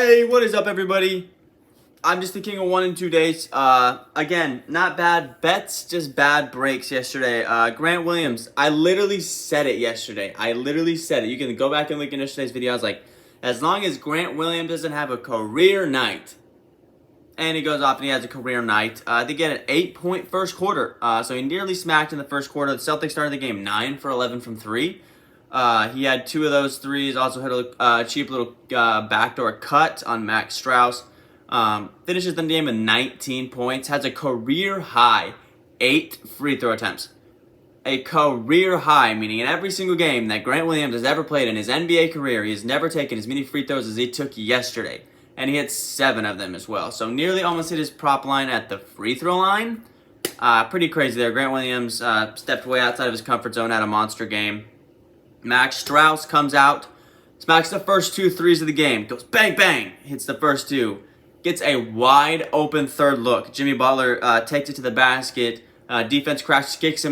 Hey, what is up, everybody? I'm just the king of 1 and 2 days. Again, not bad bets, just bad breaks yesterday. Grant Williams, I literally said it yesterday. You can go back and look at yesterday's video. I was like, as long as Grant Williams doesn't have a career night, and he goes off and he has a career night, they get an 8-point first quarter. So he nearly smacked in the first quarter. The Celtics started the game 9 for 11 from 3. He had 2 of those threes. Also had a cheap little backdoor cut on Max Strus. Finishes the game with 19 points. Has a career high 8 free throw attempts. A career high, meaning in every single game that Grant Williams has ever played in his NBA career, he has never taken as many free throws as he took yesterday. And he had 7 of them as well. So nearly almost hit his prop line at the free throw line. Pretty crazy there. Grant Williams stepped way outside of his comfort zone, had a monster game. Max Strus comes out, smacks the first 2 threes of the game, goes bang, bang, hits the first 2, gets a wide open third look. Jimmy Butler takes it to the basket. Defense crashes, kicks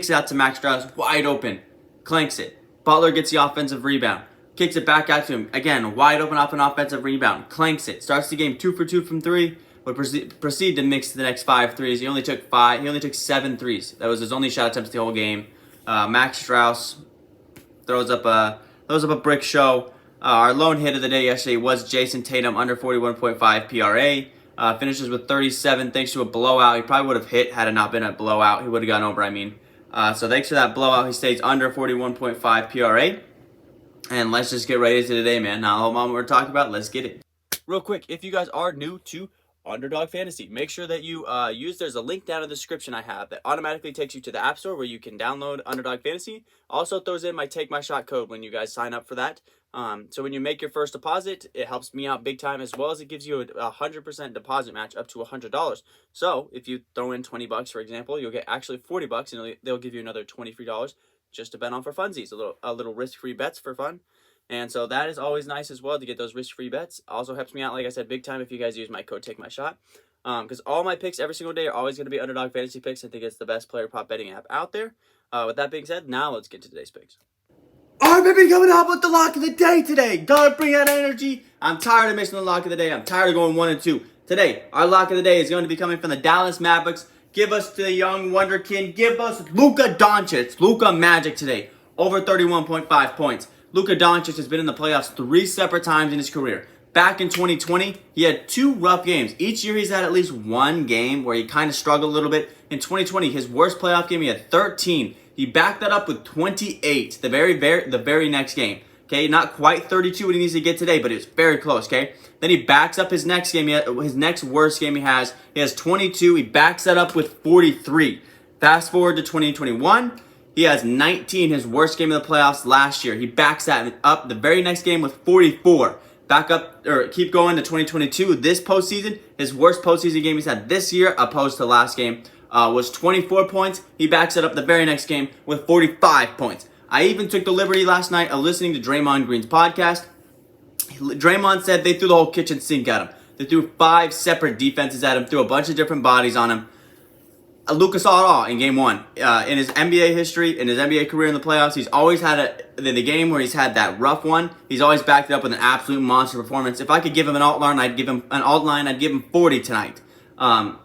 it out to Max Strus, wide open, clanks it. Butler gets the offensive rebound, kicks it back out to him. Again, wide open off an offensive rebound, clanks it. Starts the game 2 for 2 from 3. Would proceed to mix the next 5 threes. He only took 7 threes. That was his only shot attempts the whole game. Max Strus throws up a brick show. Our lone hit of the day yesterday was Jason Tatum, under 41.5 PRA. Finishes with 37 thanks to a blowout. He probably would have hit had it not been a blowout. He would have gone over, So thanks to that blowout, he stays under 41.5 PRA. And let's just get right into today, man. Now, all we're talking about, let's get it. Real quick, if you guys are new to Underdog Fantasy, make sure that you there's a link down in the description I have that automatically takes you to the App Store where you can download Underdog Fantasy. Also throws in my TAKEMYSHOT code when you guys sign up for that. So when you make your first deposit, it helps me out big time, as well as it gives you a 100% deposit match up to $100. So if you throw in $20, for example, you'll get actually $40, and they'll give you another $20 free just to bet on for funsies, a little risk-free bets for fun. And so that is always nice as well to get those risk-free bets. Also helps me out, like I said, big time if you guys use my code TAKEMYSHOT. Because all my picks every single day are always going to be Underdog Fantasy picks. I think it's the best player prop betting app out there. With that being said, now let's get to today's picks. All right, baby, coming up with the lock of the day today. Gotta bring that energy. I'm tired of missing the lock of the day. I'm tired of going 1 and 2. Today, our lock of the day is going to be coming from the Dallas Mavericks. Give us the young wonderkin. Give us Luka Doncic. Luka Magic today. Over 31.5 points. Luka Doncic has been in the playoffs 3 separate times in his career. Back in 2020, he had 2 rough games. Each year he's had at least 1 game where he kind of struggled a little bit. In 2020, his worst playoff game, he had 13. He backed that up with 28 the very next game. Okay, not quite 32 what he needs to get today, but it's very close, okay? Then he backs up his next game. His next worst game he has 22. He backs that up with 43. Fast forward to 2021. He has 19, his worst game of the playoffs last year. He backs that up the very next game with 44. Keep going to 2022. This postseason, his worst postseason game he's had this year, opposed to last game, was 24 points. He backs it up the very next game with 45 points. I even took the liberty last night of listening to Draymond Green's podcast. Draymond said they threw the whole kitchen sink at him. They threw 5 separate defenses at him, threw a bunch of different bodies on him. Luka saw it all in game 1. In his NBA history, in his NBA career in the playoffs, he's always had the game where he's had that rough one. He's always backed it up with an absolute monster performance. If I could give him an alt line, I'd give him 40 tonight.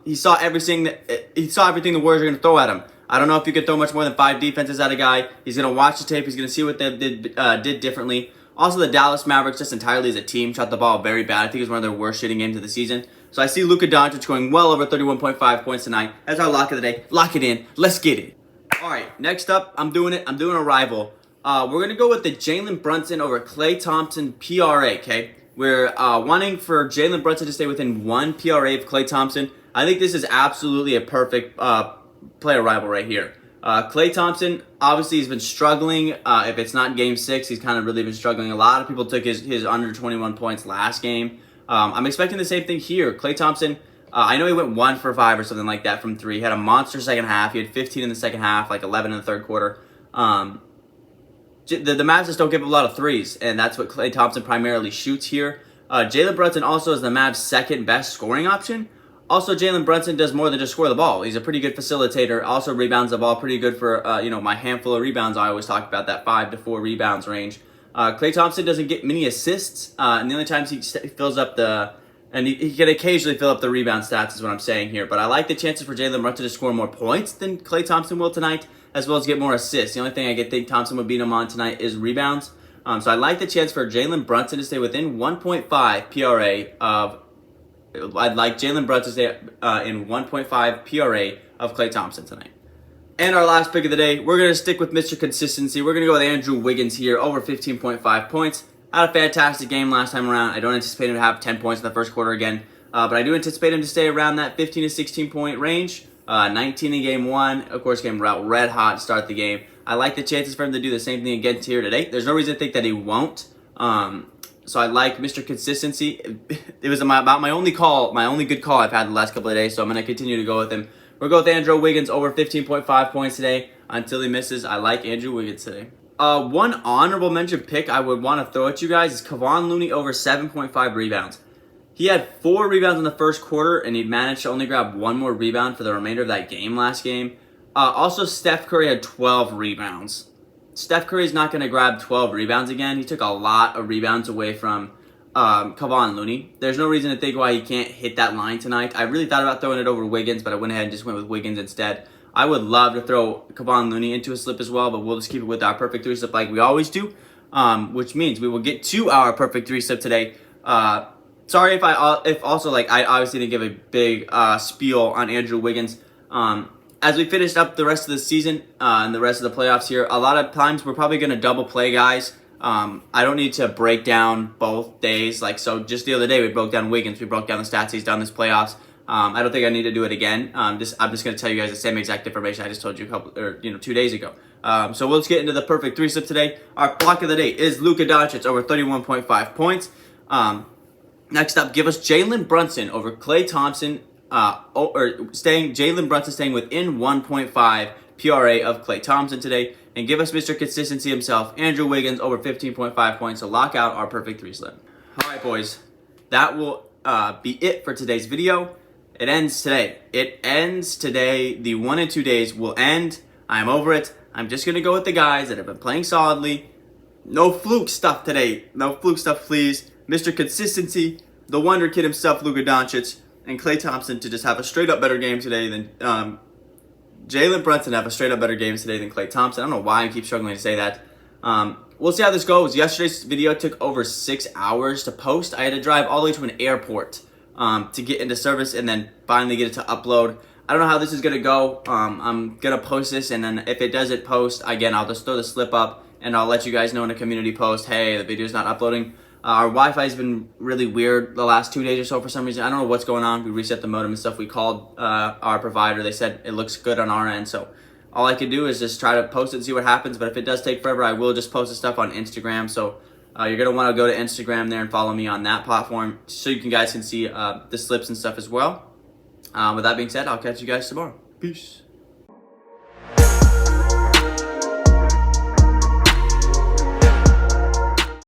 He saw everything the Warriors are going to throw at him. I don't know if you could throw much more than 5 defenses at a guy. He's going to watch the tape. He's going to see what they did differently. Also, the Dallas Mavericks, just entirely as a team, shot the ball very bad. I think it was one of their worst shooting games of the season. So I see Luka Doncic going well over 31.5 points tonight. That's our lock of the day. Lock it in. Let's get it. All right, next up, I'm doing a rival. We're going to go with the Jayla Brunson over Klay Thompson PRA, okay? We're wanting for Jayla Brunson to stay within 1 PRA of Klay Thompson. I think this is absolutely a perfect player rival right here. Klay Thompson, obviously, has been struggling. If it's not game 6, he's kind of really been struggling. A lot of people took his under 21 points last game. I'm expecting the same thing here. Klay Thompson, I know he went 1 for 5 or something like that from 3. He had a monster second half. He had 15 in the second half, like 11 in the third quarter. The Mavs just don't give up a lot of threes, and that's what Klay Thompson primarily shoots here. Jayla Brunson also is the Mavs' second best scoring option. Also, Jayla Brunson does more than just score the ball. He's a pretty good facilitator. Also rebounds the ball pretty good for, my handful of rebounds. I always talk about that 5 to 4 rebounds range. Klay Thompson doesn't get many assists, and the only times he fills up and he can occasionally fill up the rebound stats is what I'm saying here. But I like the chances for Jayla Brunson to score more points than Klay Thompson will tonight, as well as get more assists. The only thing I think Thompson would beat him on tonight is rebounds. So I like the chance for Jayla Brunson to stay within 1.5 PRA of. I'd like Jayla Brunson to stay in 1.5 PRA of Klay Thompson tonight. And our last pick of the day, we're going to stick with Mr. Consistency. We're going to go with Andrew Wiggins here, over 15.5 points. Had a fantastic game last time around. I don't anticipate him to have 10 points in the first quarter again. But I do anticipate him to stay around that 15 to 16 point range. 19 in game 1. Of course, came out red hot to start the game. I like the chances for him to do the same thing again here today. There's no reason to think that he won't. So I like Mr. Consistency. It was about my only good call I've had the last couple of days. So I'm going to continue to go with him. We'll go with Andrew Wiggins over 15.5 points today until he misses. I like Andrew Wiggins today. One honorable mention pick I would want to throw at you guys is Kevon Looney over 7.5 rebounds. He had 4 rebounds in the first quarter, and he managed to only grab 1 more rebound for the remainder of that game last game. Also, Steph Curry had 12 rebounds. Steph Curry's not going to grab 12 rebounds again. He took a lot of rebounds away from Kevon Looney. There's no reason to think why he can't hit that line tonight. I really thought about throwing it over Wiggins, but I went ahead and just went with Wiggins instead. I would love to throw Kevon Looney into a slip as well, but we'll just keep it with our perfect 3 slip like we always do, which means we will get to our perfect 3 slip today. Sorry if I obviously didn't give a big spiel on Andrew Wiggins. As we finished up the rest of the season and the rest of the playoffs here, a lot of times we're probably going to double play guys. I don't need to break down both days. So just the other day we broke down Wiggins, we broke down the stats he's done this playoffs. I don't think I need to do it again. I'm just going to tell you guys the same exact information I just told you 2 days ago. So let's get into the perfect 3 slip today. Our block of the day is Luka Doncic over 31.5 points. Next up, give us Jayla Brunson over Klay Thompson. Jayla Brunson staying within 1.5 PRA of Klay Thompson today, and give us Mr. Consistency himself, Andrew Wiggins, over 15.5 points to lock out our perfect 3 slip. All right, boys, that will be it for today's video. It ends today. The 1 and 2 days will end. I'm over it. I'm just gonna go with the guys that have been playing solidly. No fluke stuff today. No fluke stuff, please. Mr. Consistency, the Wonder Kid himself, Luka Doncic, and Klay Thompson to just have a straight up better game today than Jayla Brunson have a straight up better game today than Klay Thompson. I don't know why I keep struggling to say that. We'll see how this goes. Yesterday's video took over 6 hours to post. I had to drive all the way to an airport to get into service and then finally get it to upload. I don't know how this is going to go. I'm going to post this, and then if it doesn't post, again, I'll just throw the slip up and I'll let you guys know in a community post, hey, the video's not uploading. Our Wi-Fi has been really weird the last 2 days or so for some reason. I don't know what's going on. We reset the modem and stuff. We called our provider. They said it looks good on our end. So all I can do is just try to post it and see what happens. But if it does take forever, I will just post the stuff on Instagram. So you're going to want to go to Instagram there and follow me on that platform so you guys can see the slips and stuff as well. With that being said, I'll catch you guys tomorrow. Peace.